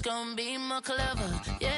gonna be more clever, yeah.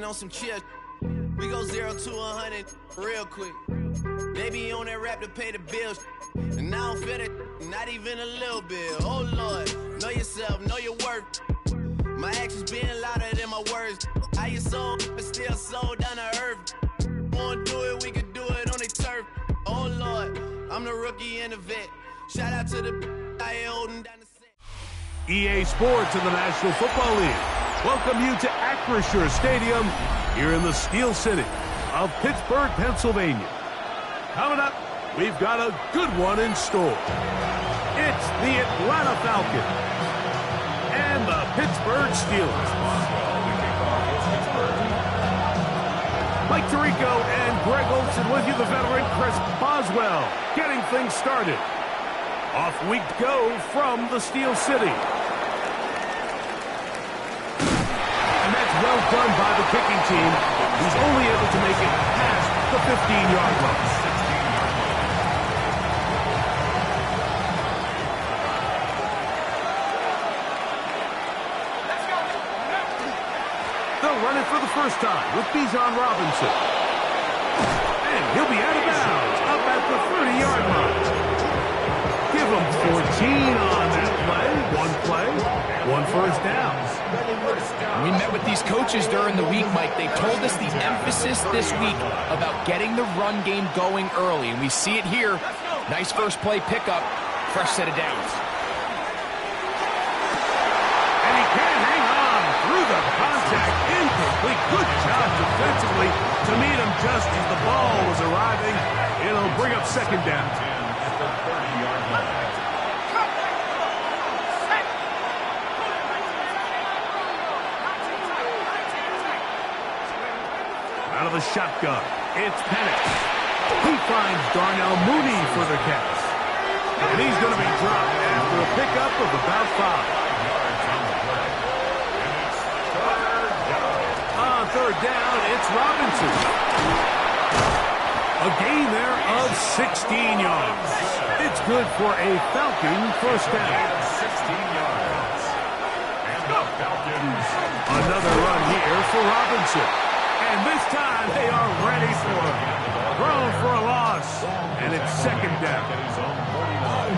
On some chill, we go 0 to 100 real quick. They be on that rap to pay the bills, and I don't feel it, not even a little bit. Oh Lord, know yourself, know your worth. My actions being louder than my words. How you sold, but still sold down to earth. Wanna do it, we could do it on the turf. Oh Lord, I'm the rookie and the vet. Shout out to the I holding down the set. EA Sports in the National Football League welcome you to Acrisure Stadium here in the Steel City of Pittsburgh, Pennsylvania. Coming up, we've got a good one in store. It's the Atlanta Falcons and the Pittsburgh Steelers. Mike Tirico and Greg Olson with you, the veteran Chris Boswell, getting things started. Off we go from the Steel City. Well done by the kicking team, who's only able to make it past the 15-yard line. They'll run it for the first time with Bijan Robinson. And he'll be out of bounds up at the 30-yard line. Give him 14 on that play, one first down. We met with these coaches during the week, Mike. They told us the emphasis this week about getting the run game going early, and we see it here. Nice first play pickup, fresh set of downs. And he can't hang on through the contact. Incomplete. Good job defensively to meet him just as the ball was arriving. It'll bring up second down. At the 30-yard line. Out of the shotgun, it's Penix. He finds Darnell Mooney for the catch. And he's going to be dropped after a pickup of about 5. On third down, it's Robinson. A gain there of 16 yards. It's good for a Falcon first down. 16 yards. And the Falcons. Another run here for Robinson. And this time they are ready for him. Thrown for a loss. And it's second down.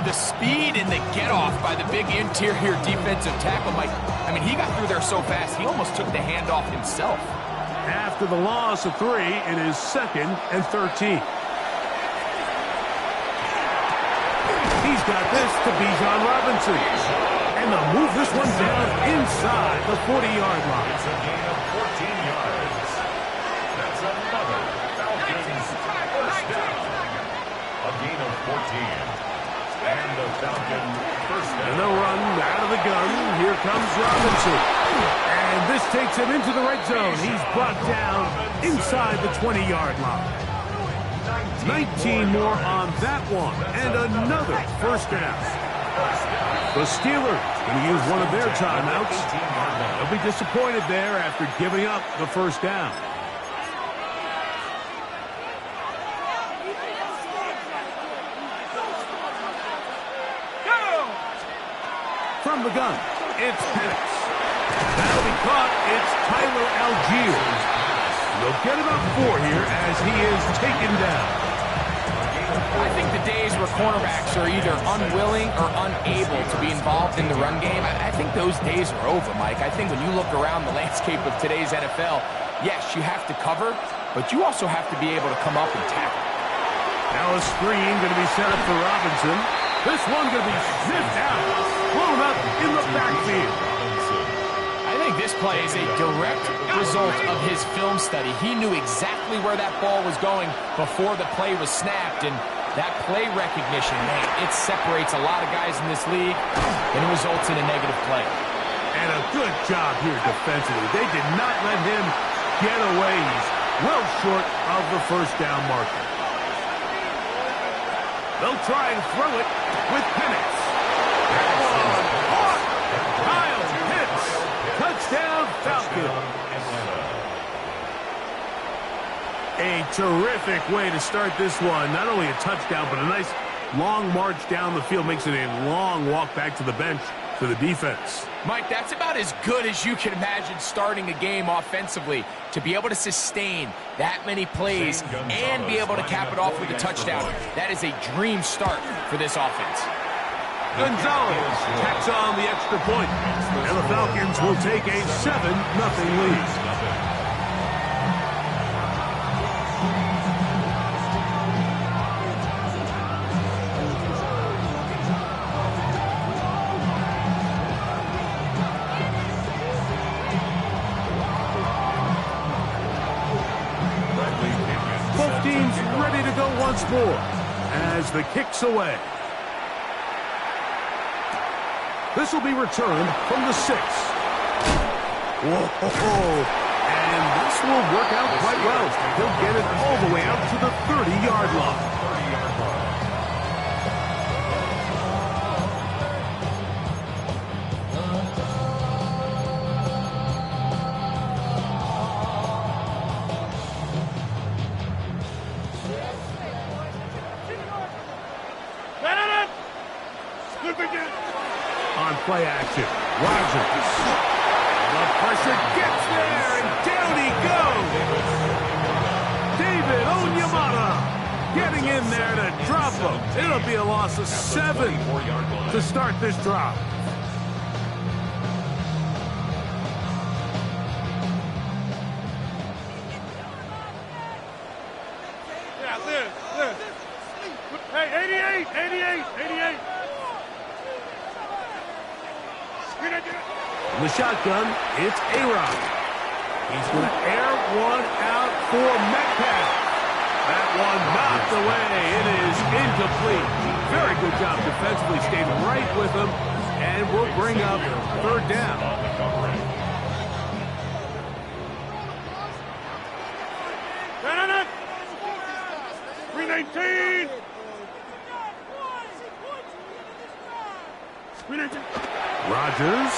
The speed and the get-off by the big interior defensive tackle, Mike. I mean, he got through there so fast, he almost took the handoff himself. After the loss of 3, it is 2nd and 13. He's got this to Bijan Robinson. And they'll move this one down inside the 40-yard line. It's a gain of 14 yards. That's another Falcons first down. A gain of 14. And the Falcon first down. And they'll run out of the gun. Here comes Robinson. And this takes him into the red zone. He's brought down inside the 20-yard line. 19 more on that one. And another first down. The Steelers going to use one of their timeouts. They'll be disappointed there after giving up the first down. From the gun, it's Penix. That'll be caught. It's Tyler Algier. They'll get about 4 here as he is taken down. I think the days where cornerbacks are either unwilling or unable to be involved in the run game, I think those days are over, Mike. I think when you look around the landscape of today's NFL, yes, you have to cover, but you also have to be able to come up and tackle. Now a screen going to be set up for Robinson. This one going to be sniffed out, blown up in the backfield. I think this play is a direct result of his film study. He knew exactly where that ball was going before the play was snapped, and That play recognition, man, it separates a lot of guys in this league, and it results in a negative play. And a good job here defensively. They did not let him get away. He's well short of the first down marker. They'll try and throw it with Penix. Kyle Pitts. Touchdown, Falcons. A terrific way to start this one. Not only a touchdown, but a nice long march down the field. Makes it a long walk back to the bench for the defense. Mike, that's about as good as you can imagine starting a game offensively. To be able to sustain that many plays and be able to cap it off with a touchdown, that is a dream start for this offense. Gonzalez tacks on the extra point, and the Falcons will take a 7-0 lead. Both teams ready to go once more as the kick's away. This will be returned from the 6. Whoa, and this will work out quite well. He'll get it all the way out to the 30-yard line. On play action, Rodgers. The pressure gets there, and down he goes. David Onyemata getting in there to drop him. It'll be a loss of 7 to start this drive. Hey, 88. In the shotgun, it's A-Rod. He's going to air one out for Metcalf. That one knocked away. It is incomplete. Very good job defensively. Stayed right with him, and will bring up third down. Rodgers.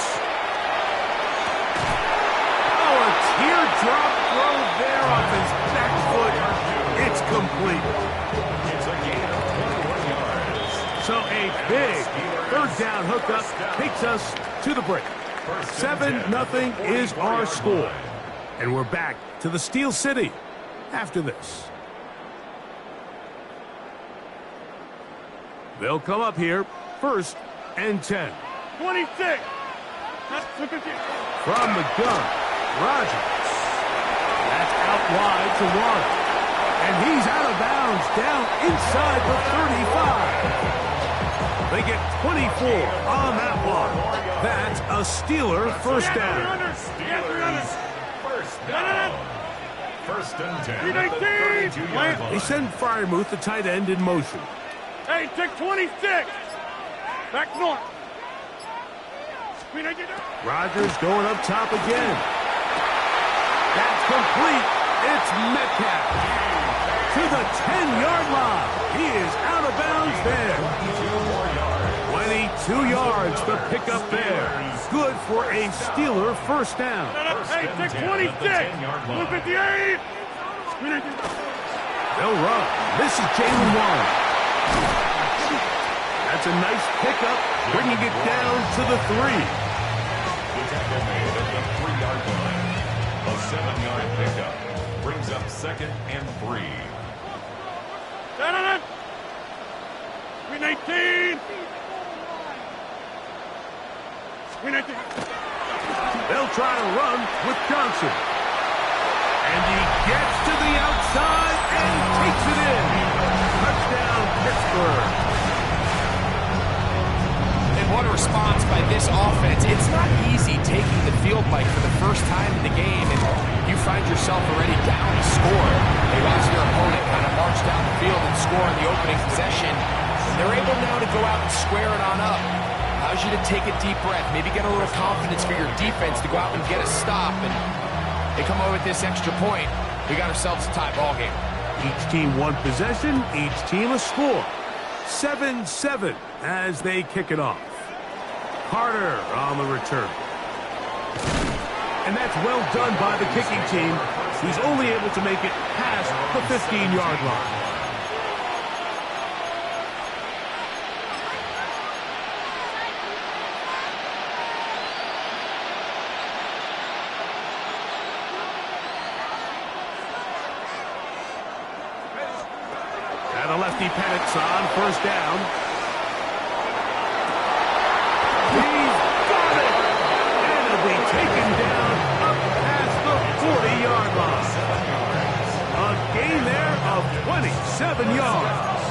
Oh, a teardrop throw there off his back foot. It's complete. So a big third down hookup takes us to the break. 7-0 is our score. And we're back to the Steel City after this. They'll come up here, 1st and 10. 26. From the gun, Rodgers. That's out wide to Waller. And he's out of bounds down inside the 35. They get 24 on that one. That's a Steeler first down. First and 10. They send Freiermuth, the tight end, in motion. Hey, take 26. Back north. Rodgers going up top again. That's complete. It's Metcalf to the 10-yard line. He is out of bounds there. 22 yards to pick up there. Good for a Steeler first down. Hey, take 26. 58. They'll run. This is Jalen Waller. That's a nice pickup, bringing it down to the 3. Tackle made at the 3-yard line. A 7-yard pickup brings up 2nd and 3. 19. They'll try to run with Johnson. And he gets to the outside and takes it in. Touchdown, Pittsburgh. What a response by this offense. It's not easy taking the field, Mike, for the first time in the game, and you find yourself already down a score. They watch their opponent kind of march down the field and score on the opening possession. And they're able now to go out and square it on up. Allows you to take a deep breath, maybe get a little confidence for your defense to go out and get a stop. And they come away with this extra point. We got ourselves a tie ball game. Each team one possession, each team a score. 7-7 as they kick it off. Carter on the return. And that's well done by the kicking team. He's only able to make it past the 15-yard line. And the lefty Penix on first down. He's got it! And it'll be taken down up past the 40-yard line. A gain there of 27 yards.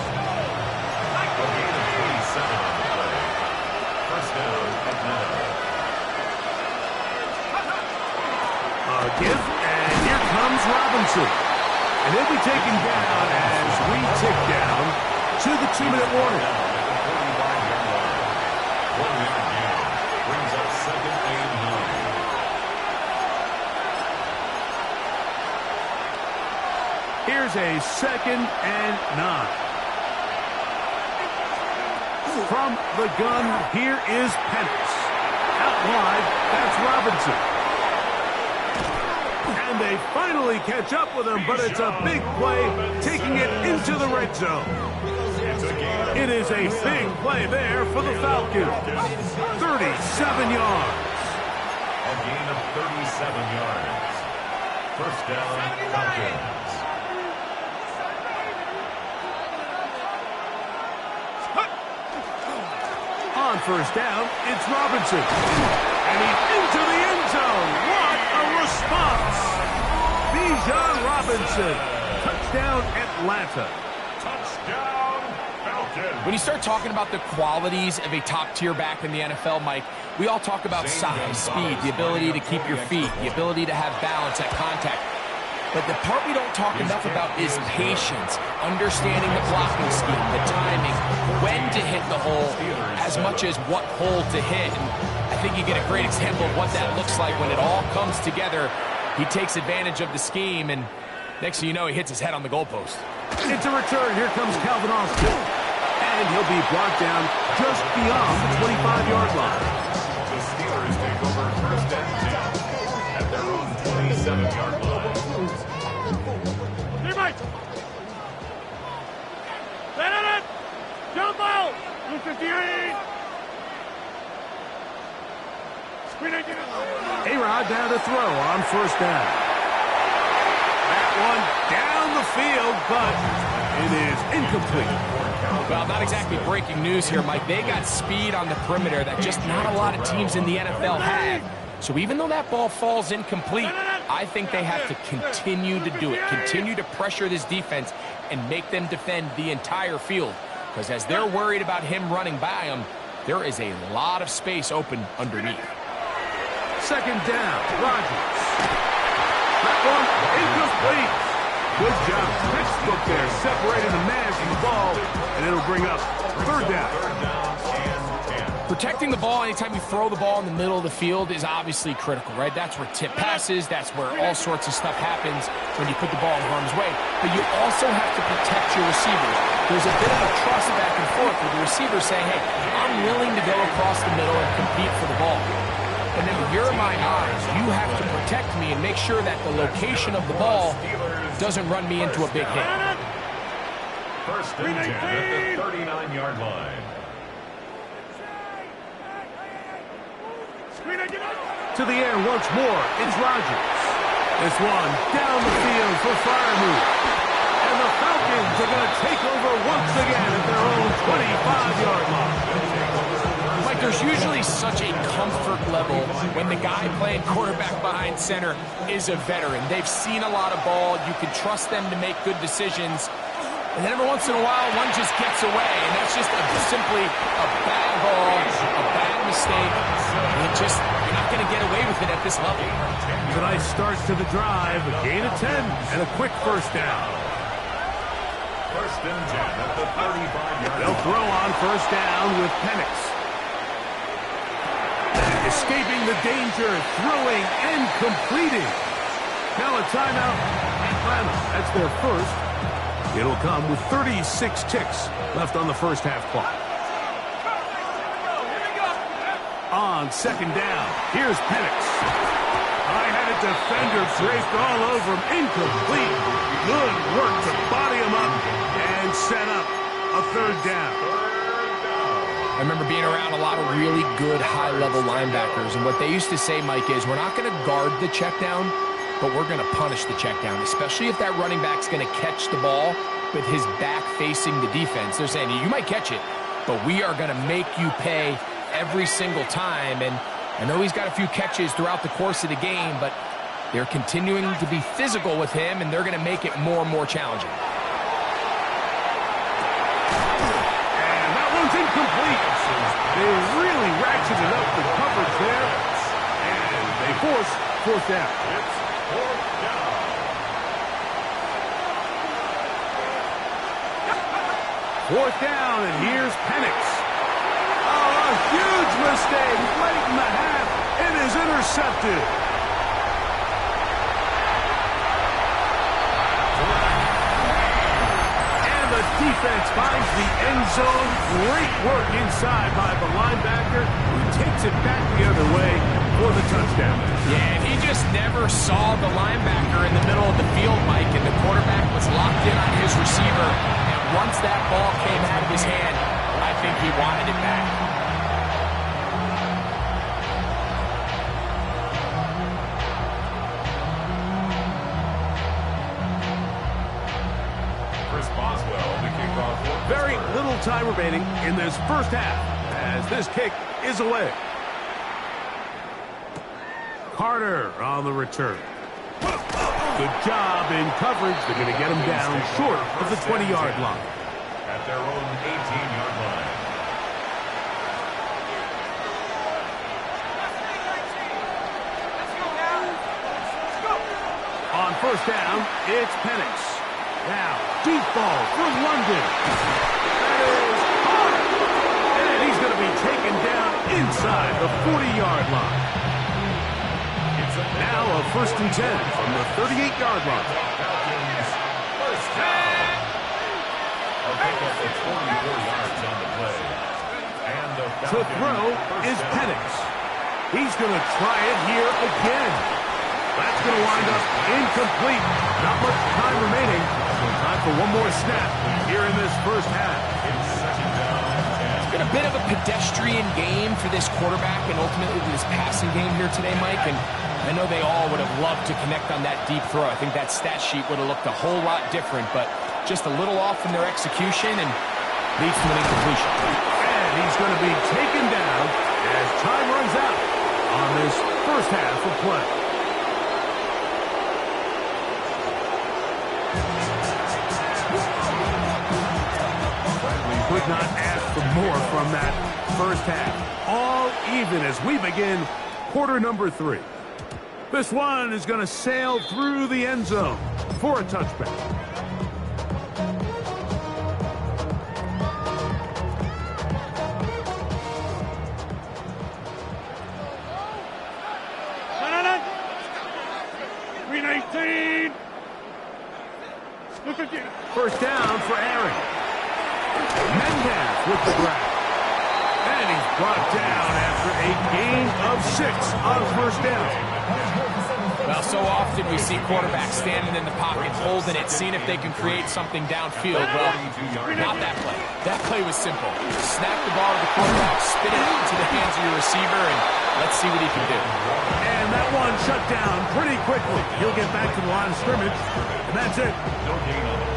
A gain of 27 on the play. First down at 9. A give, and here comes Robinson. And he'll be taken down as we tick down to the 2-minute warning. 1-yard gain brings up second and 9. Here's a 2nd and 9. From the gun, here is Penix. Out wide, that's Robinson. And they finally catch up with him, but it's a big play, taking it into the red zone. It is a big play there for the Falcons. 37 yards. A gain of 37 yards. First down, Falcons. On first down, it's Robinson. And he's into the end zone. What a response! Bijan Robinson. Touchdown, Atlanta. Touchdown, Falcons. When you start talking about the qualities of a top-tier back in the NFL, Mike, we all talk about size, speed, the ability to keep your feet, the ability to have balance at contact. But the part we don't talk enough about is patience, understanding the blocking scheme, the timing, when to hit the hole, as much as what hole to hit. And I think you get a great example of what that looks like when it all comes together. He takes advantage of the scheme, and next thing you know, he hits his head on the goalpost. It's a return. Here comes Calvin Austin. And he'll be brought down just beyond the 25-yard line. The Steelers take over first and 10 at their own 27-yard line. Teammates! Set it! Jump out! 258! Screen it! A-Rod down to throw on first down. That one down the field, but it is incomplete. Well, not exactly breaking news here, Mike. They got speed on the perimeter that just not a lot of teams in the NFL have. So even though that ball falls incomplete, I think they have to continue to do it, continue to pressure this defense and make them defend the entire field. Because as they're worried about him running by them, there is a lot of space open underneath. Second down, Rodgers. That one incomplete. Good job. Textbook there, separating the man from the ball, and it'll bring up third down. Protecting the ball anytime you throw the ball in the middle of the field is obviously critical, right? That's where tip passes, that's where all sorts of stuff happens when you put the ball in harm's way. But you also have to protect your receivers. There's a bit of a trust back and forth with the receivers saying, hey, I'm willing to go across the middle and compete for the ball. And then you're my eyes. You have to protect me and make sure that the location of the ball doesn't run me into a big hit. First and 10 at the 39-yard line. To the air once more, it's Rodgers. This one down the field for Freiermuth. And the Falcons are going to take over once again at their own 25-yard line. Mike, there's usually such a comfort level when the guy playing quarterback behind center is a veteran. They've seen a lot of ball. You can trust them to make good decisions. And then every once in a while, one just gets away. And that's just simply a bad ball, a bad mistake. You're not going to get away with it at this level. Tonight's start to the drive, a gain of 10, and a quick first down. First and 10 at the 35-yard line. They'll throw on first down with Penix. Escaping the danger, throwing and completing. Now a timeout. Atlanta, that's their first. It'll come with 36 ticks left on the first half clock. On second down, here's Penix. I had a defender draped all over him. Incomplete. Good work to body him up and set up a third down. I remember being around a lot of really good high-level linebackers, and what they used to say, Mike, is we're not going to guard the check down, but we're going to punish the check down, especially if that running back's going to catch the ball with his back facing the defense. They're saying, you might catch it, but we are going to make you pay every single time. And I know he's got a few catches throughout the course of the game, but they're continuing to be physical with him, and they're going to make it more and more challenging. And that one's incomplete. They really ratcheted up the coverage there, and they force fourth down. It's fourth down. Fourth down, and here's Penix. Oh, a huge mistake late in the half. It is intercepted. And the defense finds the end zone. Great work inside by the linebacker, who takes it back the other way for the touchdown. Yeah, and he just never saw the linebacker in the middle of the field, Mike, and the quarterback was locked in on his receiver. And once that ball came out of his hand, I think he wanted it back. Chris Boswell, the kickoff for Very Pittsburgh. little time remaining in this first half as this kick is away. Carter on the return. Good job in coverage. They're going to get him down short of the 20-yard line. At their own 18-yard line. On first down, it's Penix. Now, deep ball for London. That is hard. And he's going to be taken down inside the 40-yard line. Now a first and 10 from the 38-yard line. Falcons, first down. A pickup of 44 yards on the play. And the To Falcons throw first is down. Penix. He's going to try it here again. That's going to wind up incomplete. Not much time remaining. So time for one more snap here in this first half. It's second down and 10. It's been a bit of a pedestrian game for this quarterback and ultimately this passing game here today, Mike. And I know they all would have loved to connect on that deep throw. I think that stat sheet would have looked a whole lot different, but just a little off in their execution and leads to an incompletion. And he's going to be taken down as time runs out on this first half of play. Could not ask for more from that first half. All even as we begin quarter number 3. This one is going to sail through the end zone for a touchback. Green 18. Look at you. First down for Aaron. Mendez with the grab. And he's brought down after a gain of 6 on first down. Well, so often we see quarterbacks standing in the pocket, holding it, seeing if they can create something downfield. Well, not that play. That play was simple. Snap the ball to the quarterback, spit it out into the hands of your receiver, and let's see what he can do. And that one shut down pretty quickly. He'll get back to the line of scrimmage, and that's it.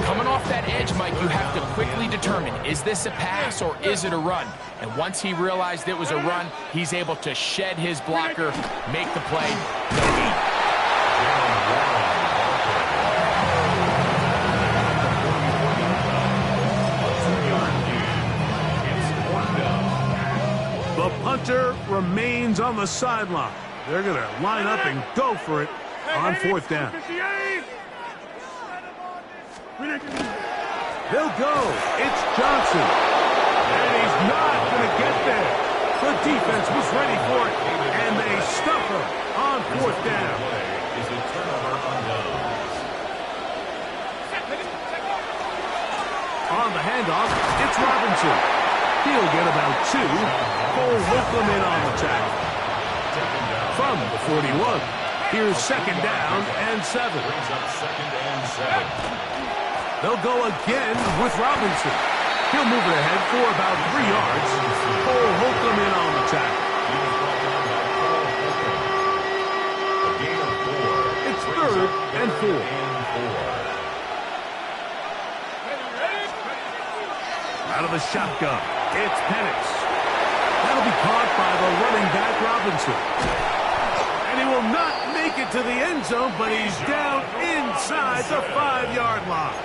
Coming off that edge, Mike, you have to quickly determine, is this a pass or is it a run? And once he realized it was a run, he's able to shed his blocker, make the play, no need. It's 1 down. The punter remains on the sideline. They're going to line up and go for it on fourth down. They'll go. It's Johnson. And he's not going to get there. The defense was ready for it, and they stuff him on fourth down. On the handoff, it's Robinson. He'll get about 2. Cole Holcomb in on the tackle. From the 41, here's second down and 7. They'll go again with Robinson. He'll move it ahead for about 3 yards. Cole Holcomb in on the tackle. It's third and 4. Out of the shotgun, it's Penix. That'll be caught by the running back Robinson. And he will not make it to the end zone, but he's down inside the 5-yard line.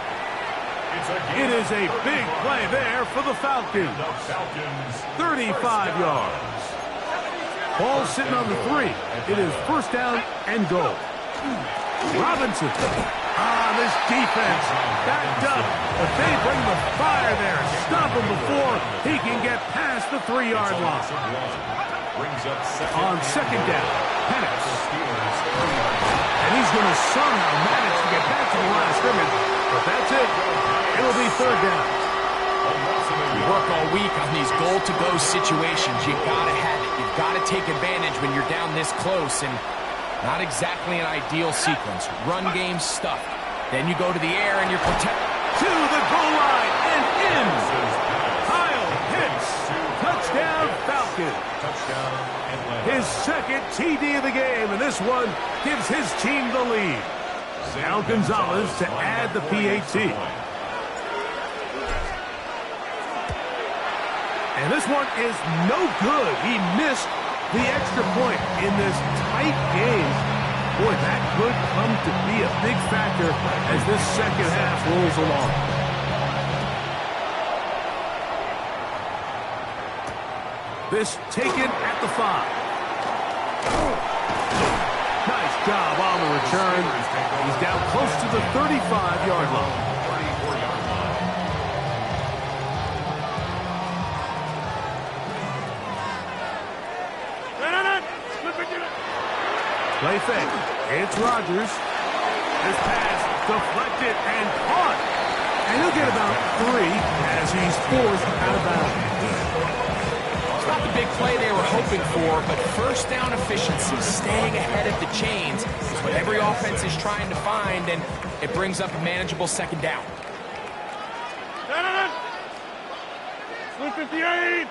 It is a big play there for the Falcons. 35 yards. Ball sitting on the 3. It is first down and goal. Robinson. This defense backed up, but they bring the fire there. Stop him before he can get past the 3-yard line. On second down, Penix. And he's going to somehow manage to get back to the line of scrimmage, but that's it. It'll be third down. You work all week on these goal-to-go situations. You've got to have it. You've got to take advantage when you're down this close, and not exactly an ideal sequence. Run game stuff. Then you go to the air and you're protected. To the goal line and in. Kyle Pitts. Touchdown Falcons. His second TD of the game, and this one gives his team the lead. Now Gonzalez to add the PAT. And this one is no good. He missed the extra point in this tight game. Boy, that could come to be a big factor as this second half rolls along. This taken at the 5. Nice job on the return. He's down close to the 35-yard line. Play fake. It's Rodgers. This pass deflected and caught. And he'll get about 3 as he's forced out of bounds. It's not the big play they were hoping for, but first down efficiency, staying ahead of the chains, is what every offense is trying to find, and it brings up a manageable second down. 58.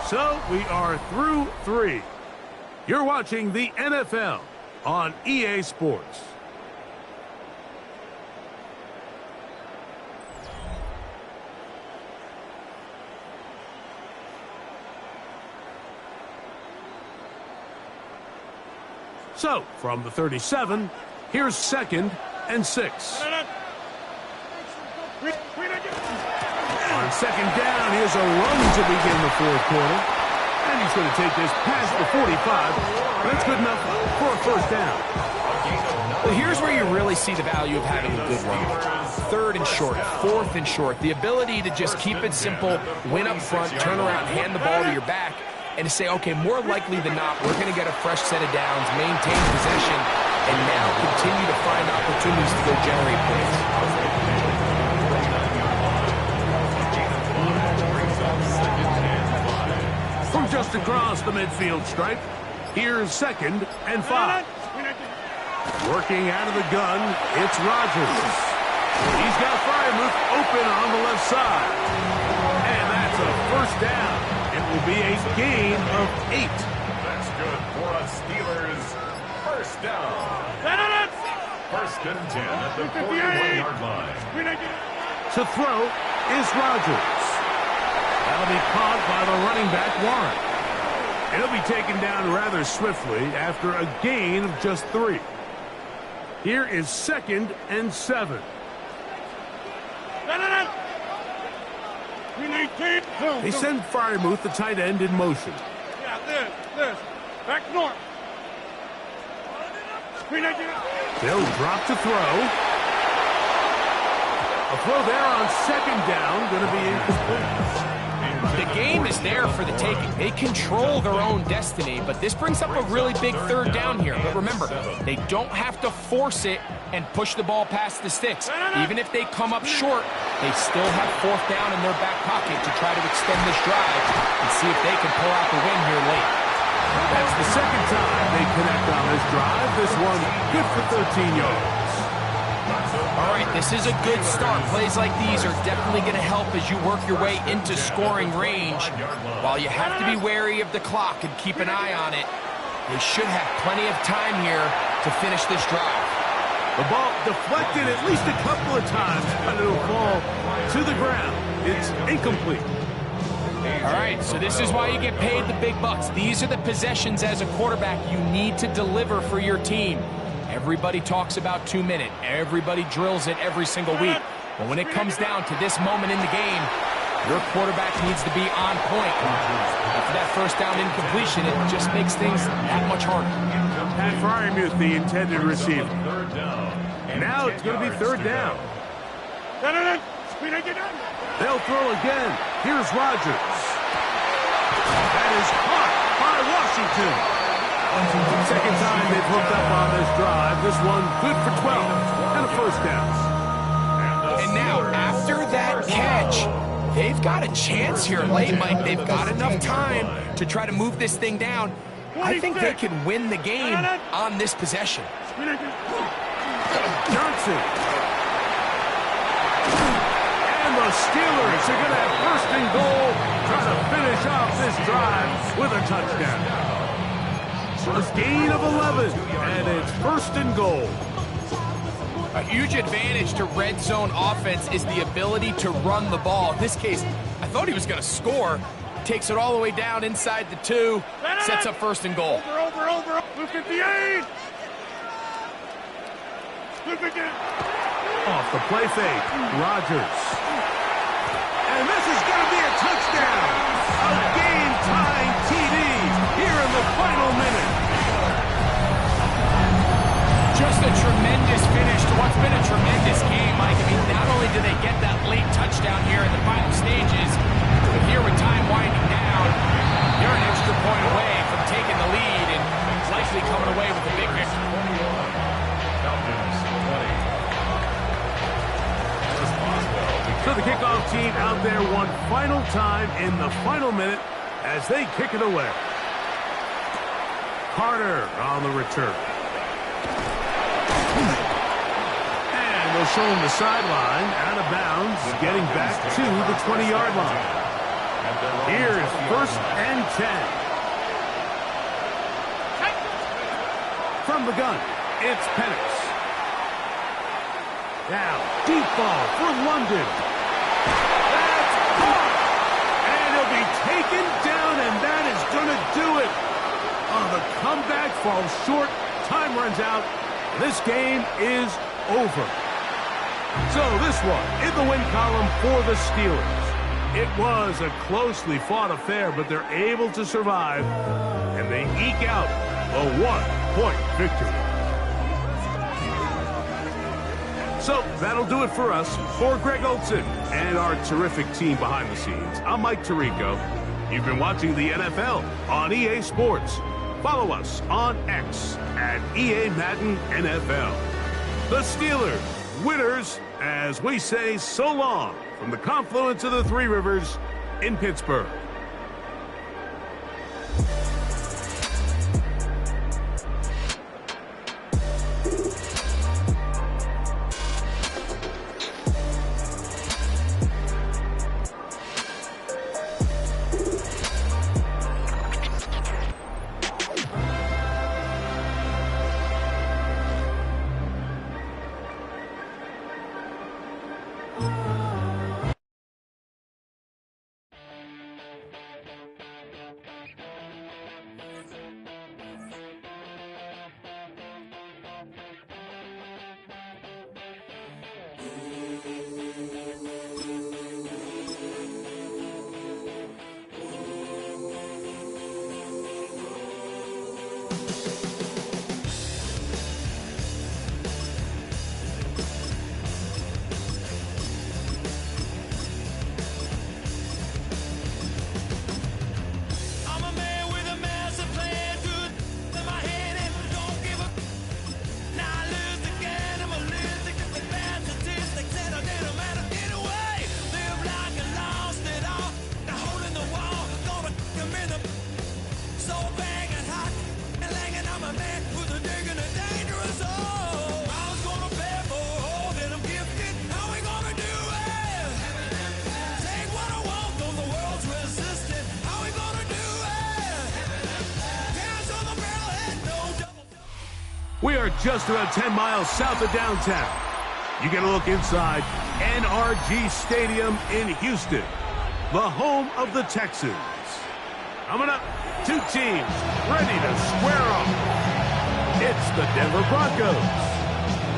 So we are through 3. You're watching the NFL on EA Sports. So from the 37, here's second and 6. On second down, here's a run to begin the fourth quarter. And he's going to take this past the 45. That's good enough for a first down. Well, here's where you really see the value of having a good run. Third and short, fourth and short. The ability to just keep it simple, win up front, turn around, hand the ball to your back, and to say, okay, more likely than not, we're going to get a fresh set of downs, maintain possession, and now continue to find opportunities to go generate points. From just across the midfield stripe, here's second and 5. Working out of the gun, it's Rodgers. He's got Freiermuth open on the left side. And that's a first down. It will be a gain of 8. That's good for us Steelers. First down. First and 10 at the 41-yard line. To throw is Rodgers. That'll be caught by the running back, Warren. And he'll be taken down rather swiftly after a gain of just 3. Here is second and 7. Green 18. They send Freiermuth, the tight end, in motion. Yeah, this. Back north. Green 18. They'll drop to throw. A throw there on second down, going to be incomplete. The game is there for the taking. They control their own destiny, but this brings up a really big third down here. But remember, they don't have to force it and push the ball past the sticks. Even if they come up short, they still have fourth down in their back pocket to try to extend this drive and see if they can pull out the win here late. That's the second time they connect on this drive. This one good for 13 yards. All right, this is a good start. Plays like these are definitely going to help as you work your way into scoring range. While you have to be wary of the clock and keep an eye on it, they should have plenty of time here to finish this drive. The ball deflected at least a couple of times, but it'll fall to the ground. It's incomplete. All right, so this is why you get paid the big bucks. These are the possessions as a quarterback you need to deliver for your team. Everybody talks about 2 minutes. Everybody drills it every single week. But when it comes down to this moment in the game, your quarterback needs to be on point. After that first down incompletion, it just makes things that much harder. Pat Freiermuth, the intended receiver. Now it's going to be third down. They'll throw again. Here's Rodgers. That is caught by Washington. Second time they've hooked up on this drive. This one good for 12 and a first down. And now, after that catch, they've got a chance here late, Mike. They've got enough time to try to move this thing down. I think they can win the game on this possession. Johnson. And the Steelers are going to have first and goal, trying to finish off this drive with a touchdown. A gain of 11, and it's first and goal. A huge advantage to red zone offense is the ability to run the ball. In this case, I thought he was going to score. Takes it all the way down inside the 2, sets up first and goal. Over. Blue 58. Off the play fake, Rodgers. And this is going to be a touchdown. A game-tying TD here in the final minute. Just a tremendous finish to what's been a tremendous game, Mike. I mean, not only do they get that late touchdown here in the final stages, but here with time winding down, they're an extra point away from taking the lead and likely coming away with a big victory. So the kickoff team out there one final time in the final minute as they kick it away. Carter on the return. And they'll show him the sideline, out of bounds, getting back to the 20-yard line. Here's first and 10. From the gun, it's Penix. Now, deep ball for London. That's caught! And he'll be taken down, and that is going to do it. Oh, the comeback falls short. Time runs out. This game is over. So this one in the win column for the Steelers. It was a closely fought affair, but they're able to survive, and they eke out a 1-point victory. So that'll do it for us. For Greg Olsen and our terrific team behind the scenes, I'm Mike Tirico. You've been watching the NFL on EA Sports. Follow us on X at EA Madden NFL. The Steelers, winners, as we say so long from the confluence of the Three Rivers in Pittsburgh. They're just about 10 miles south of downtown. You get a look inside NRG Stadium in Houston, the home of the Texans. Coming up, two teams ready to square off. It's the Denver Broncos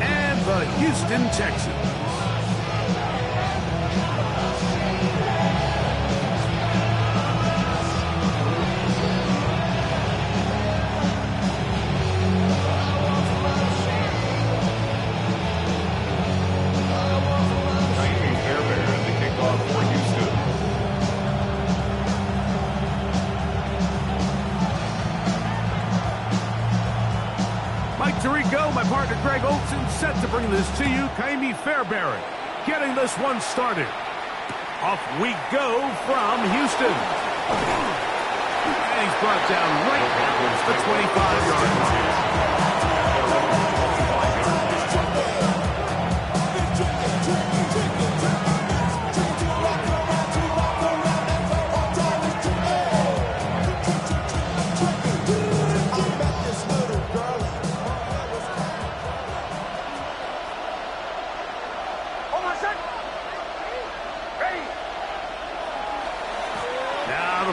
and the Houston Texans. Tirico, my partner Greg Olson, set to bring this to you. Ka'imi Fairbairn getting this one started. Off we go from Houston. And he's brought down right at the 25-yard line.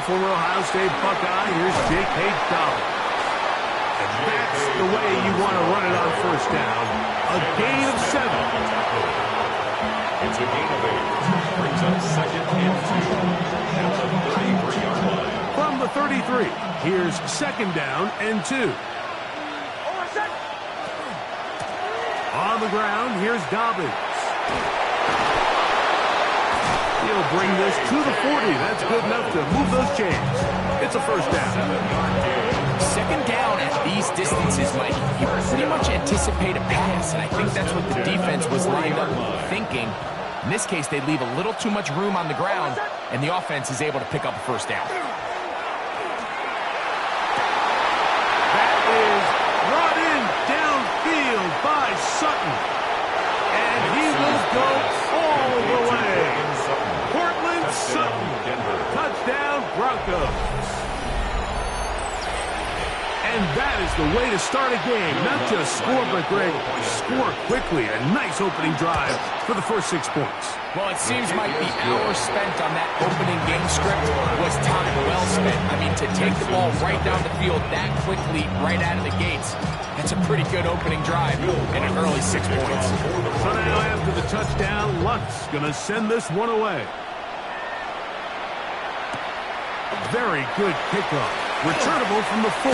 Former Ohio State Buckeye, here's J.K. Dobbins. And that's the way you want to run it on first down. A gain of 7. It's a gain of 8. Brings up second and 2 at the 33-yard line. From the 33, here's second down and 2. On the ground, here's Dobbins. He'll bring this to the 40. That's good enough to move those chains. It's a first down. Second down at these distances, Mike, you pretty much anticipate a pass, and I think that's what the defense was lined up thinking. In this case, they leave a little too much room on the ground, and the offense is able to pick up a first down. That is brought in downfield by Sutton. And he will go all the way. Cortland Sutton, touchdown Broncos. And that is the way to start a game. Not just score, but Greg, score quickly. A nice opening drive for the first 6 points. Well, it seems like the hours spent on that opening game script was time well spent. I mean, to take the ball right down the field that quickly, right out of the gates, that's a pretty good opening drive and an early 6 points. So now after the touchdown, Lutz going to send this one away. Very good kickoff. Returnable from the 4.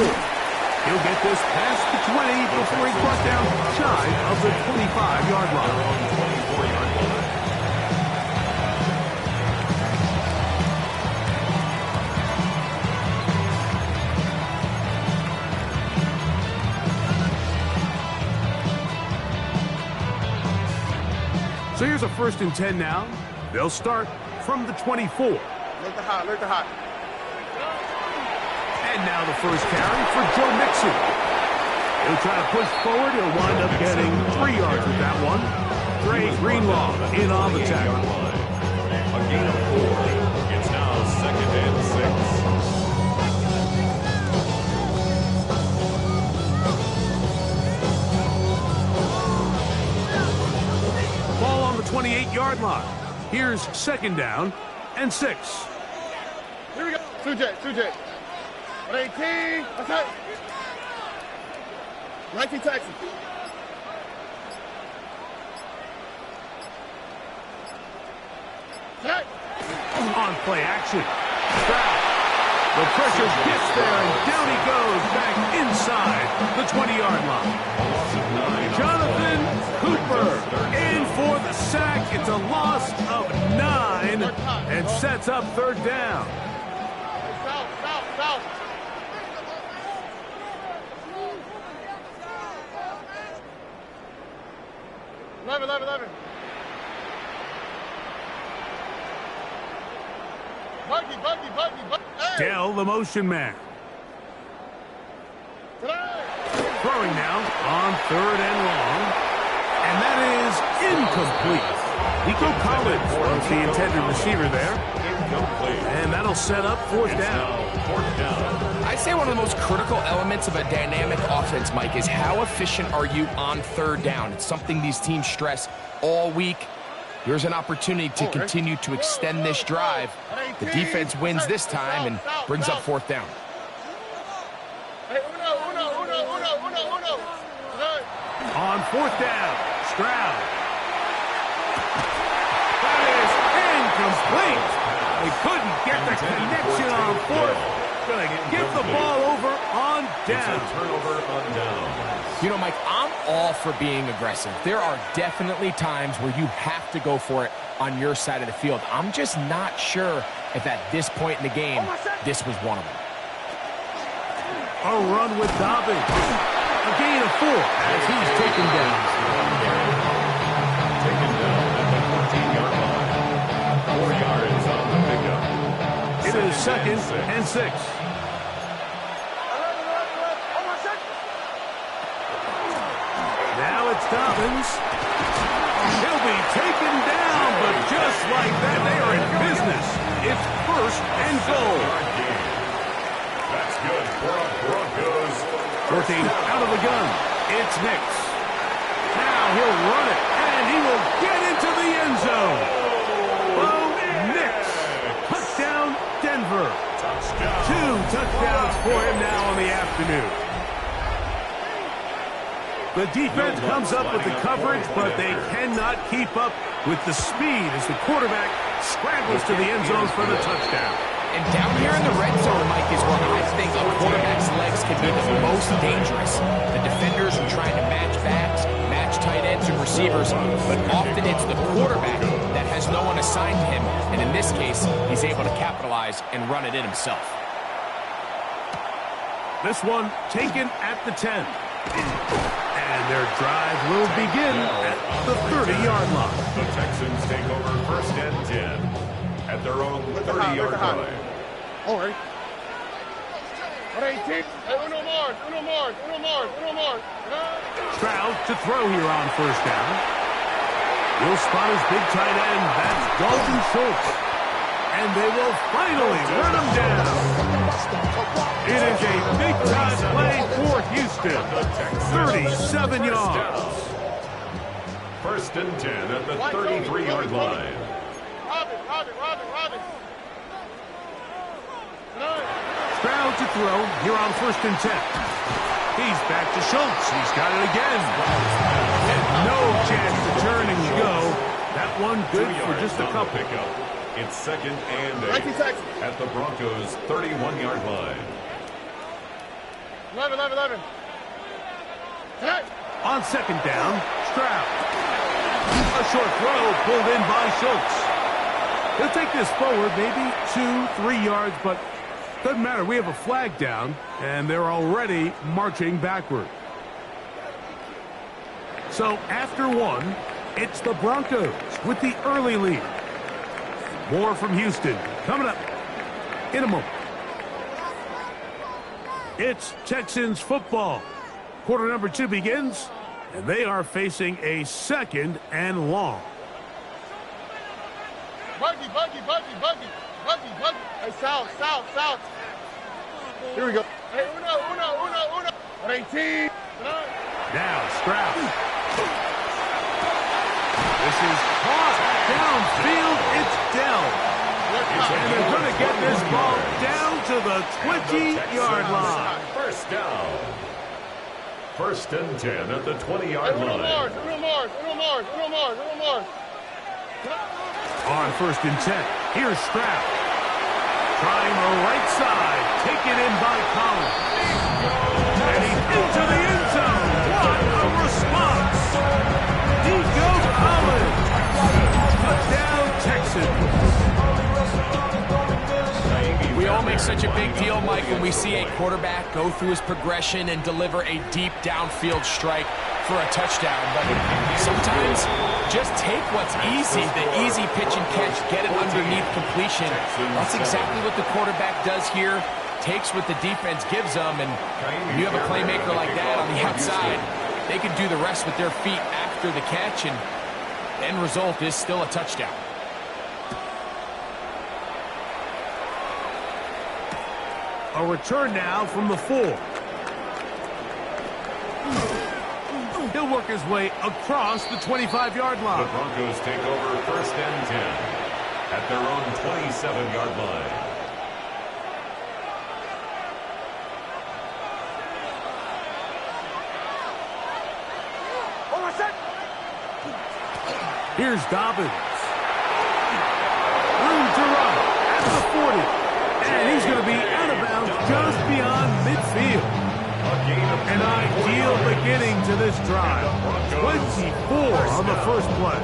He'll get this past the 20 before he's brought down shy of the 25-yard line. So here's a 1st and 10 now. They'll start from the 24. Look the hot. And now the first carry for Joe Mixon. He'll try to push forward. He'll wind up getting 3 yards with that one. Dre Greenlaw in on the tackle. A gain of 4. It's now 2nd and 6. Ball on the 28-yard line. Here's 2nd down and 6. Here we go. 2J. 18. That's it. 19 Texans. Check. On play action. Stroud. The pressure gets there, and down he goes back inside the 20-yard line. Jonathan Cooper in for the sack. It's a loss of 9 and sets up 3rd down. South. 11. Buggy. Hey. Dell, the motion man. Throwing now on 3rd and long. And that is incomplete. Nico Collins was the intended receiver there. Incomplete. And that'll set up fourth It's down. now fourth down. I'd say one of the most critical elements of a dynamic offense, Mike, is how efficient are you on third down? It's something these teams stress all week. Here's an opportunity to continue to extend this drive. The defense wins this time and brings up fourth down. On fourth down, Stroud. That is incomplete. They couldn't get the connection on fourth. Going to give the ball over on It's a down. turnover on down. You know, Mike, I'm all for being aggressive. There are definitely times where you have to go for it on your side of the field. I'm just not sure if at this point in the game, this was one of them. A run with Dobbins. A gain of 4 as he's taken down. Taken down at the 14-yard line. 4 yards on the pickup. It is second and 6. Now it's Dobbins. He'll be taken down, but just like that, they are in business. It's first and goal. That's good for a Broncos. Working out of the gun. It's Nix. Now he'll run it, and he will get into the end zone. Bo Nix. Touchdown, Denver. 2 touchdowns for him now on the afternoon. The defense comes up with the coverage, but they cannot keep up with the speed as the quarterback scrambles to the end zone for the touchdown. And down here in the red zone, Mike, is where I think a quarterback's legs can be the most dangerous. The defenders are trying to match backs, match tight ends and receivers, but often it's the quarterback that has no one assigned to him, and in this case, he's able to capitalize and run it in himself. This one taken at the 10. And their drive will begin at the 30-yard line. The Texans take over first and 10 at their own 30-yard line. All right. 18. Uno more. Stroud to throw here on first down. Will spot his big tight end. That's Dalton Schultz. And they will finally run him down. It is a big-time play for Houston. 37 yards. First and 10 at the 33-yard line. Robin. Stroud to throw here on first and 10. He's back to Schultz. He's got it again. And no chance to turn and go. That one good for just a couple. Pickup. It's second and 8 at the Broncos' 31-yard line. 11. On second down, Stroud. A short throw pulled in by Schultz. He'll take this forward, maybe 2-3 yards, but doesn't matter. We have a flag down, and they're already marching backward. So after one, it's the Broncos with the early lead. More from Houston coming up in a moment. It's Texans football. Quarter number 2 begins, and they are facing a second and long. Buggy. Hey, south. Here we go. Hey, uno. 18. Now Stroud. This is caught downfield. It's Dell. And they're going to get this ball down to the 20-yard line. First down. First and 10 at the 20-yard line. Uno more. On first and 10, here's Stroud. Trying the right side. Taken in by Collins. And he's into the end zone. What a response. Nico Collins. Touchdown, Texans. We all make such a big deal, Mike, when we see a quarterback go through his progression and deliver a deep downfield strike for a touchdown. But sometimes just take what's easy, the easy pitch and catch, get it underneath completion. That's exactly what the quarterback does here. Takes what the defense gives them, and when you have a playmaker like that on the outside, they can do the rest with their feet after the catch, and the end result is still a touchdown. A return now from the 4. He'll work his way across the 25-yard line. The Broncos take over 1st and 10 at their own 27-yard line. Here's Dobbins. Room to run at the 40. And he's going to be out of bounds just beyond midfield. An ideal beginning to this drive. 24 on the first play.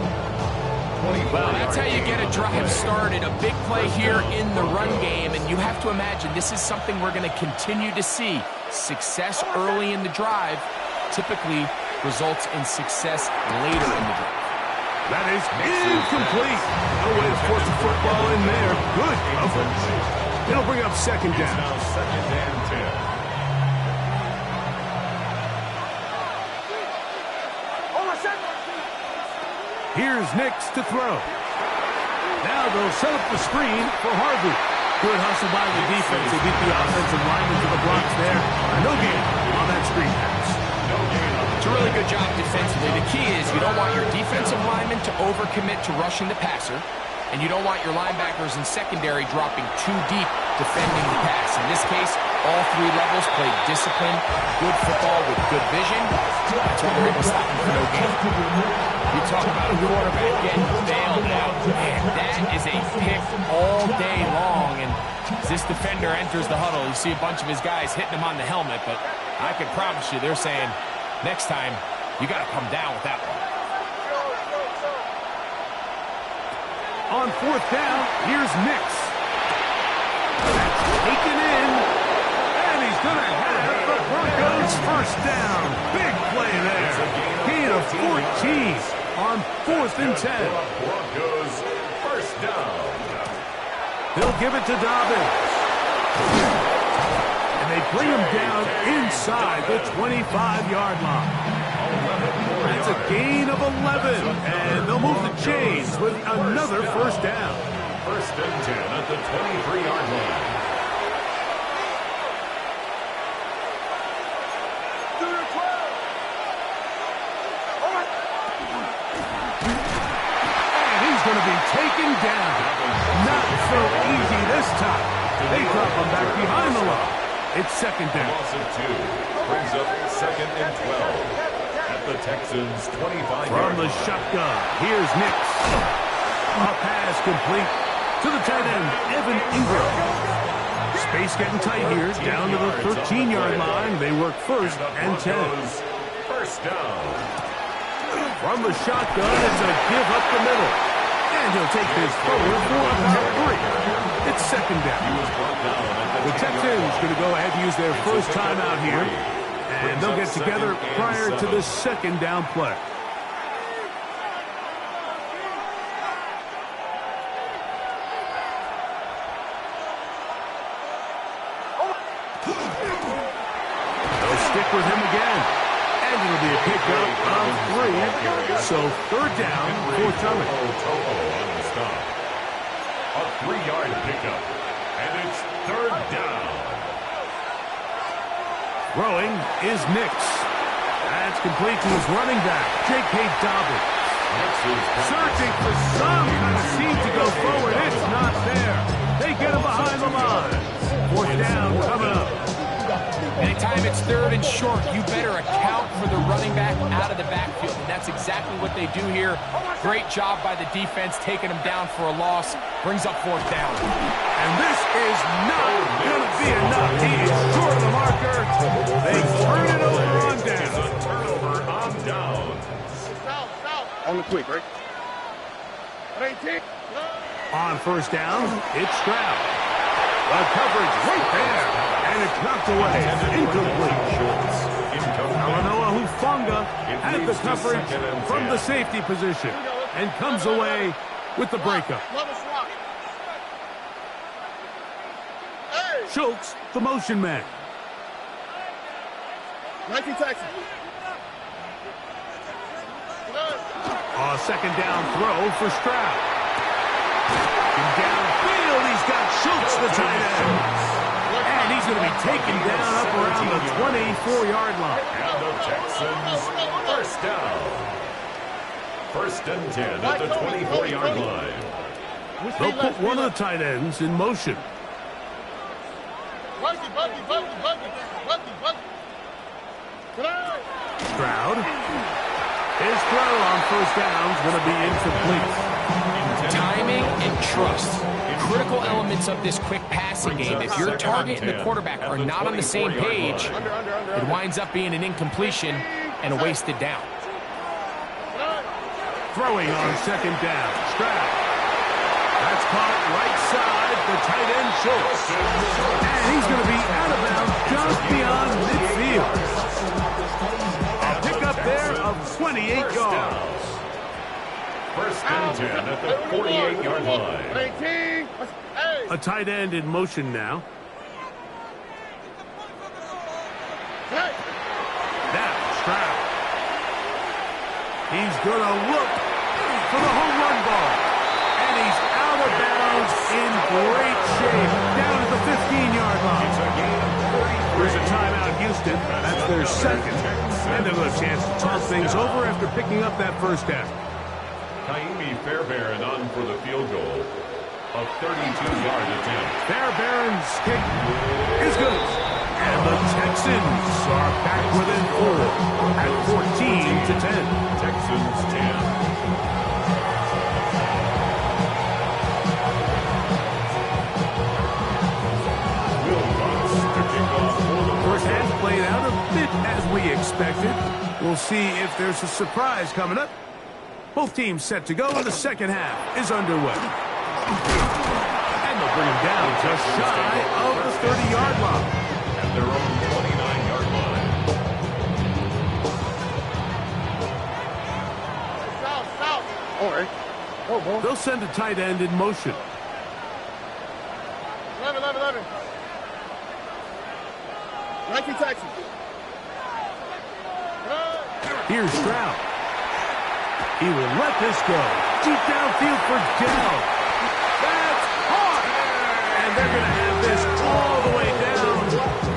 Well, that's how you get a drive started. A big play here in the run game. And you have to imagine this is something we're going to continue to see. Success early in the drive typically results in success later in the drive. That is incomplete. No way to force the football in there. Good coverage. It'll bring up 2nd down. Now 2nd and 10. Here's Nix to throw. Now they'll set up the screen for Harvey. Good hustle by the defense. They beat the offensive lineman to the blocks there. No gain on that screen pass. It's a really good job defensively. The key is you don't want your defensive linemen to overcommit to rushing the passer, and you don't want your linebackers in secondary dropping too deep defending the pass. In this case, all 3 levels played disciplined, good football with good vision. That's what we're able to stop them for no gain. You talk about a quarterback getting bailed out. Man, that is a pick all day long. And as this defender enters the huddle, you see a bunch of his guys hitting him on the helmet. But I can promise you they're saying, next time, you got to come down with that one. On 4th down, here's Nix. That's taken in. And he's going to have the Broncos first down. Big play there. Gain of 14 on 4th and 10. Broncos first down. He'll give it to Dobbins. And they bring him down inside the 25-yard line. That's a gain of 11. And they'll move the chains with another first down. 1st and 10 at the 23-yard line. Going to be taken down. Not so easy this time. They drop him back behind the line. It's 2nd down. Loss of 2 brings up 2nd and 12 at the Texans' 25-yard line. From the shotgun, here's Nix. A pass complete to the tight end, Evan Ingram. Space getting tight here, down to the 13-yard line. They work 1st and 10. First down. From the shotgun, it's a give up the middle. And he'll take this forward for about 3. It's 2nd down. The Texans going to go ahead and use their first timeout here. And they'll get together prior to the 2nd down play. They'll stick with him again. And it'll be a pickup of 3. So 3rd down, forthcoming. On the stop. A 3-yard pickup. And it's 3rd down. Throwing is Nix. That's complete to his running back, J.K. Dobbins. Searching for some kind of seam to go forward. It's not there. They get him behind the line. 4th down coming up. Anytime it's 3rd and short, you better account for the running back out of the backfield. And that's exactly what they do here. Great job by the defense, taking him down for a loss. Brings up 4th down. And this is not going to be enough. He is short of the marker. They turn it over on down. Turnover on down. On the quick, right? 18. On 1st down, it's Stroud. The coverage right there. And it's knocked away. Incomplete. Talanoa Hufanga had the coverage from the safety position and comes away with the breakup. Schultz, the motion man. 19 Texans. A 2nd down throw for Stroud. And downfield, he's got Schultz, the tight end. And he's going to be taken down up around the 24-yard line. And the Texans first down. First and 10 at the 24-yard line. They'll put one of the tight ends in motion. Stroud. His throw on first down is going to be incomplete. Timing and trust. Critical elements of this quick passing game. If your target and the quarterback are not on the same page, it winds up being an incompletion and a wasted down. Throwing on second down. Stroud. That's caught right side. The tight end short. And he's going to be out of bounds just beyond midfield. A pickup there of 28 yards. First and 10 at the 48-yard line. A tight end in motion now. Now Stroud. He's going to look for the home run ball. And he's out of bounds in great shape. Down at the 15-yard line. There's a timeout, Houston. That's their second. And they'll have a chance to talk things over after picking up that first down. Kaimi Fairbairn on for the field goal. A 32-yard attempt. Fairbairn's kick is good. And the Texans are back within 4 at 14-10. Texans 10. First half played out a bit as we expected. We'll see if there's a surprise coming up. Both teams set to go, and the second half is underway. And they'll bring him down just shy of the 30-yard line. At their own 29-yard line. All right. They'll send a tight end in motion. 11. Nike Texans. Here's Stroud. He will let this go. Deep downfield for Dell. That's hard. And they're going to have this all the way down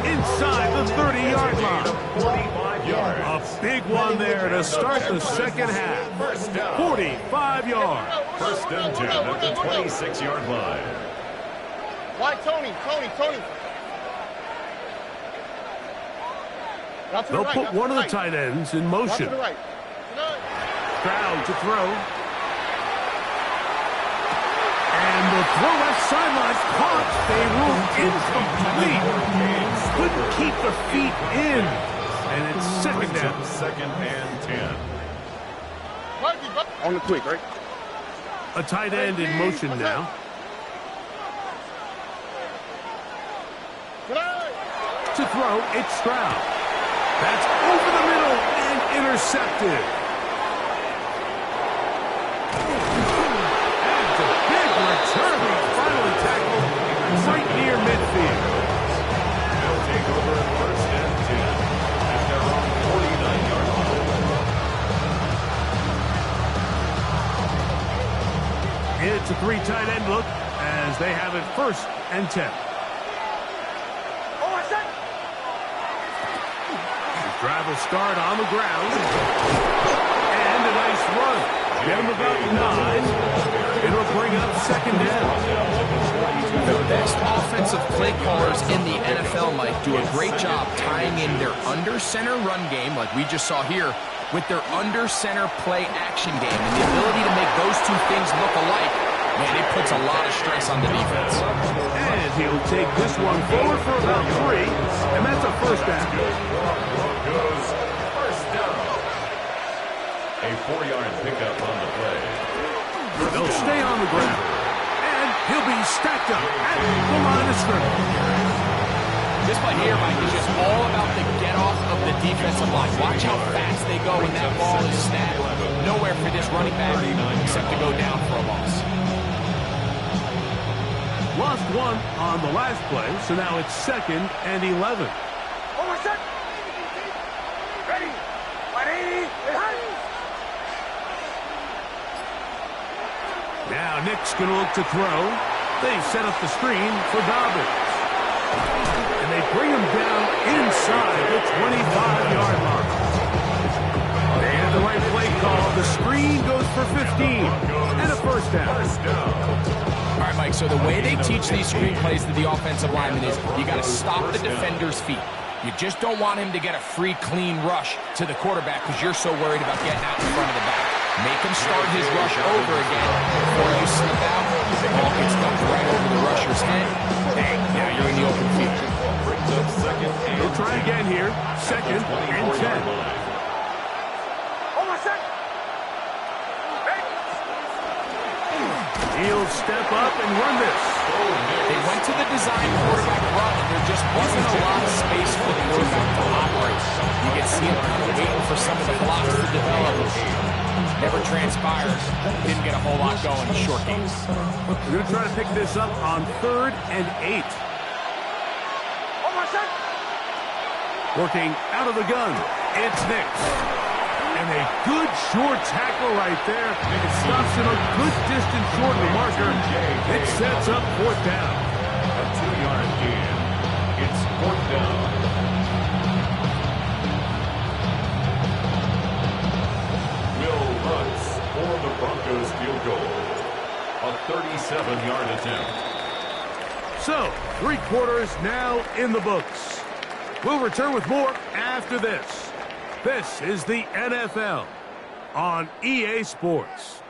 inside the 30-yard line. 45 yards. A big one there to start the second half. 45 yards. First and 10 at the 26-yard line. Why, Tony? They'll put one of the tight ends in motion. To the right. Stroud to throw. And the throw left sideline caught. They rule incomplete. Couldn't keep the feet in. And it's second down. Second and 10. On the quick, right? A tight end in motion now. To throw, it's Stroud. That's over the middle and intercepted. That's a big return. He's finally tackled right near midfield. They'll take over first and 10 at their own 49-yard line. It's a 3 tight end look as they have it first and 10. Drive will start on the ground. And a nice run. Get him about 9. It'll bring up second down. The best offensive play callers in the NFL, Mike, do a great job tying in their under-center run game, like we just saw here, with their under-center play action game. And the ability to make those two things look alike, man, it puts a lot of stress on the defense. And he'll take this one forward for about 3. And that's a first down. Goes first down. A 4-yard pickup on the play. They'll stay on the ground. And he'll be stacked up at the line of scrimmage. This play here, Mike, is just all about the get-off of the defensive line. Watch how fast they go when that ball is snapped. Nowhere for this running back except to go down for a loss. Lost 1 on the last play, so now it's second and 11. Now Nick's going to look to throw. They set up the screen for Dobbins. And they bring him down inside the 25-yard line. They had the right play call. The screen goes for 15 and a first down. All right, Mike, so the way they teach these screenplays to the offensive lineman is you got to stop the defender's feet. You just don't want him to get a free, clean rush to the quarterback because you're so worried about getting out in front of the back. Make him start his rush over again before you slip out. The ball gets dumped right over the rusher's head. Hey, now you're in the open field. They'll try again here. Second and 10. He'll step up and run this. They went to the design quarterback run, and there just wasn't a lot of space for the quarterback to operate. You can see him kind of waiting for some of the blocks to develop. Never transpired. Didn't get a whole lot going in short games. We're going to try to pick this up on 3rd and 8. Working out of the gun. It's Nix. And a good short tackle right there. It stops him a good distance short of the marker. It sets up 4th down. A 2-yard gain. It's 4th down. Will Lutz for the Broncos field goal. A 37-yard attempt. So, 3 quarters now in the books. We'll return with more after this. This is the NFL on EA Sports.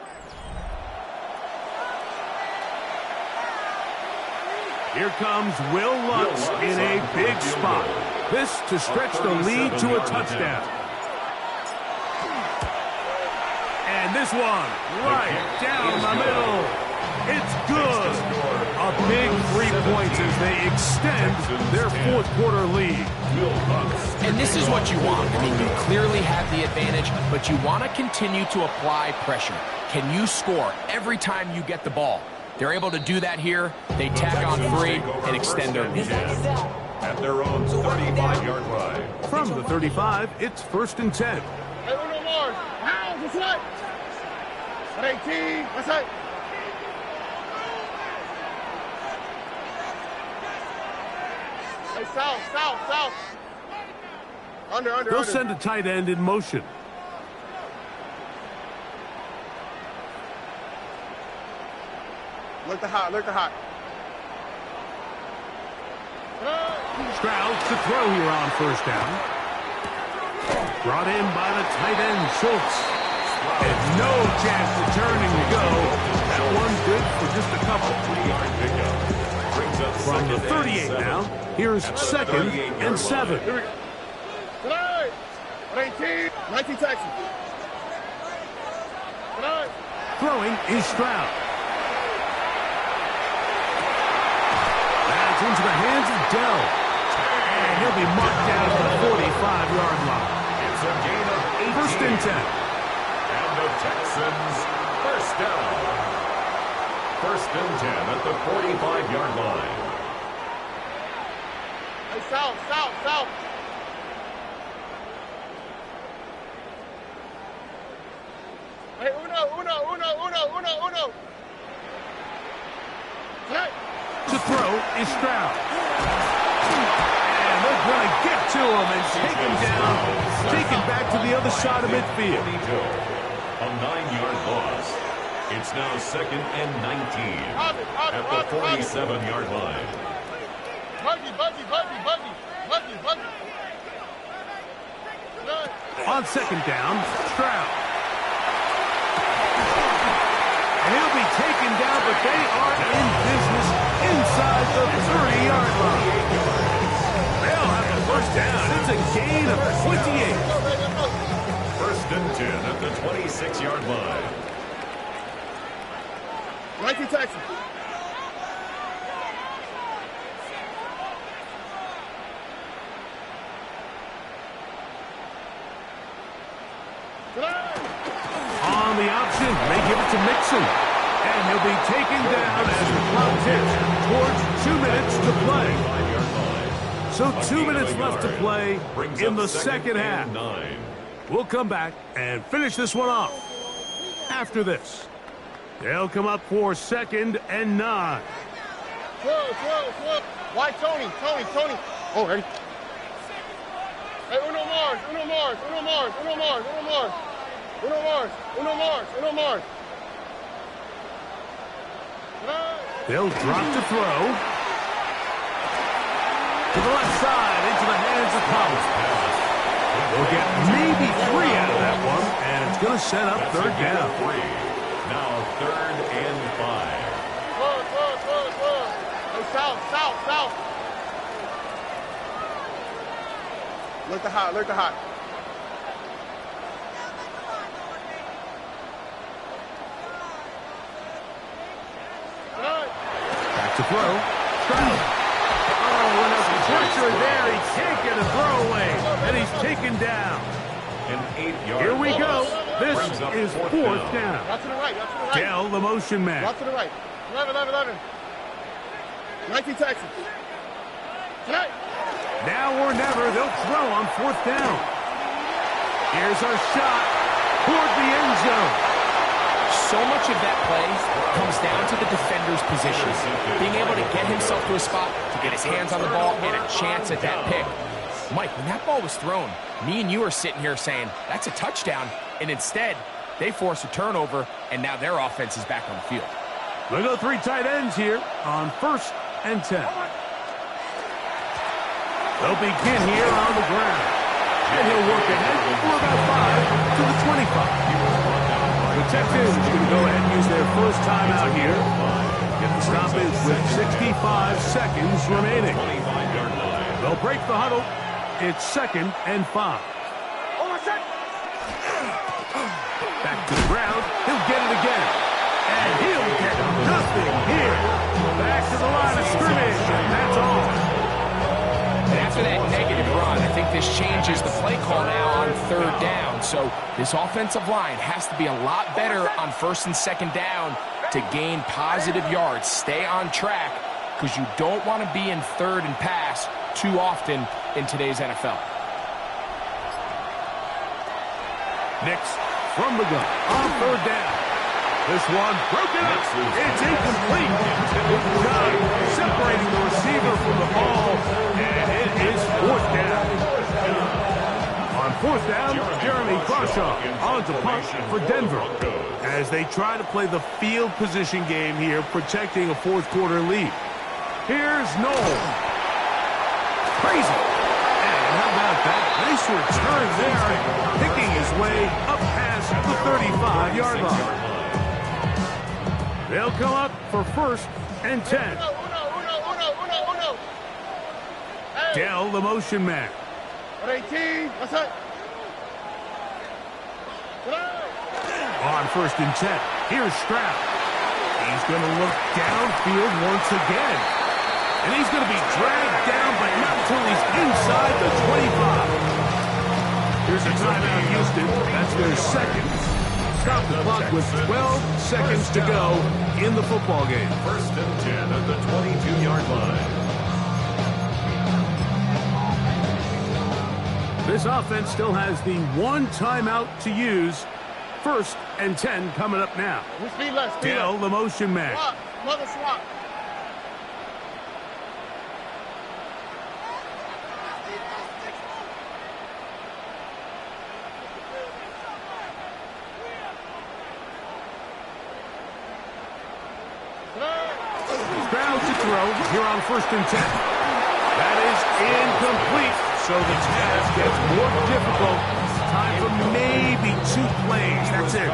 Here comes Will Lutz in a big spot. This to stretch the lead to a touchdown. And this one right down the middle. It's good. A big 3 points as they extend their 4th quarter lead. And this is what you want. I mean, you clearly have the advantage, but you want to continue to apply pressure. Can you score every time you get the ball? They're able to do that here. They tack on 3 and extend their lead. At their own 35-yard line. From the 35, it's 1st and 10. Hey, uno more. Now, that's right. At 18, that's right. Hey, south. Under. They'll send a tight end in motion. Look the hot. Stroud to throw here on 1st down. Brought in by the tight end, Schultz. And no chance to turning to go. That one's good for just a couple. 3-yard pickup. From the 38 now, here's 2nd and 7. Here we go. Tonight, 18, 19 Texans. Tonight. Throwing is Stroud. That's into the hands of Dell. And he'll be marked down to the 45-yard line. It's a gain of 18. 1st and 10. And the Texans, 1st down. 1st and 10 at the 45-yard line. Hey, south. Hey, uno. Tonight. To throw is Stroud. And they're going to get to him and take him down. Taken back to the other side of midfield. A 9-yard loss. It's now 2nd and 19 at the 47-yard line. Buggy. On 2nd down, Stroud. And he'll be taken down, but they are in business inside the 30-yard line. They'll have the 1st down. It's a gain of 28. 1st and 10 at the 26-yard line. 19 Texans. On the option, they give it to Mixon. And he'll be taken down as the clock ticks towards 2 minutes to play. So 2 minutes left to play in the 2nd half. We'll come back and finish this one off after this. They'll come up for 2nd and 9. Whoa. Why Tony? Oh, ready? Hey, Uno Mars, Uno Mars, Uno Mars, Uno Mars, Uno Mars. Uno Mars, Uno Mars, Uno Mars. They'll drop to throw. To the left side, into the hands of Collins. They'll get maybe 3 out of that one, and it's going to set up third down. Now 3rd and 5. Hey, south. Look the hot. Back to throw. Stroud. Oh, and there's pressure there. He can't get a throwaway, and he's taken down. An 8-yard. Here we go. This is 4th down. Out to the right. Dell, the motion man. Out to the right. 11. 19 Texans. Tonight. Now or never, they'll throw on 4th down. Here's our shot toward the end zone. So much of that play comes down to the defender's position. Being able to get himself to a spot, to get his hands on the ball, and a chance at that pick. Mike, when that ball was thrown, me and you are sitting here saying, that's a touchdown. And instead, they force a turnover, and now their offense is back on the field. We'll go 3 tight ends here on 1st and 10. They'll begin here on the ground. And he'll work ahead for about 5 to the 25. The Texans going to go ahead and use their first timeout here. Get the stoppage with 65 seconds remaining. They'll break the huddle. It's 2nd and 5. Back to the ground. He'll get it again. And he'll get nothing here. Back to the line of scrimmage. And that's all. And after that negative run, I think this changes the play call now on 3rd down. So this offensive line has to be a lot better on 1st and 2nd down to gain positive yards. Stay on track because you don't want to be in 3rd and pass too often in today's NFL. Next, from the gun on 3rd down. This one broken up. It's incomplete. Good job separating the receiver from the ball, and it is 4th down. On 4th down, Jeremy Crawshaw on to punt for Denver as they try to play the field position game here, protecting a 4th quarter lead. Here's Noel. Crazy. And how about that? Nice return there, picking his way up past the 35-yard line. They'll come up for 1st and 10. Uno. Hey. Dell, the motion man. 18. What's up? On 1st and 10, here's Stroud. He's going to look downfield once again. And he's going to be dragged down, but not until he's inside the 25. Here's a timeout, Houston. That's their 2nd. Stop the clock with 12 seconds to go in the football game. 1st and 10 at the 22-yard line. This offense still has the 1 timeout to use. 1st and 10 coming up now. Speed left. Dell, the motion man. Swap. Mother swap. Stroud to throw here on 1st and 10. That is incomplete, so the task gets more difficult. Time for maybe 2 plays. That's it.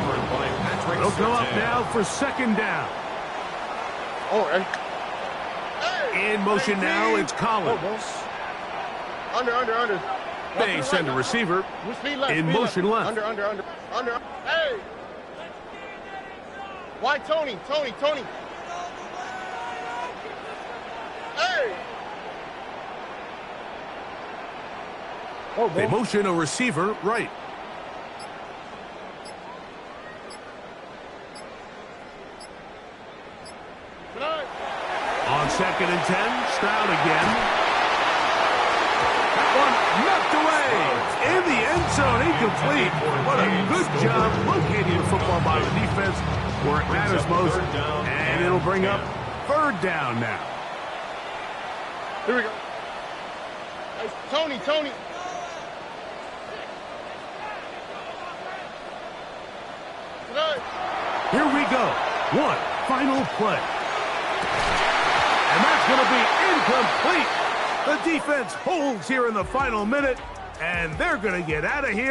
They'll come up now for 2nd down. In motion now, it's Collins. Under. They send a receiver in motion left. Under. Hey! Why Tony? Hey! They motion a receiver right. On 2nd and 10, Stroud again. That one knocked away. In the end zone, incomplete. What a good job locating the football by the defense where it matters most. And it'll bring up 3rd down now. Here we go. Hey, Tony, Tony. Good. Here we go. One final play. And that's going to be incomplete. The defense holds here in the final minute, and they're going to get out of here.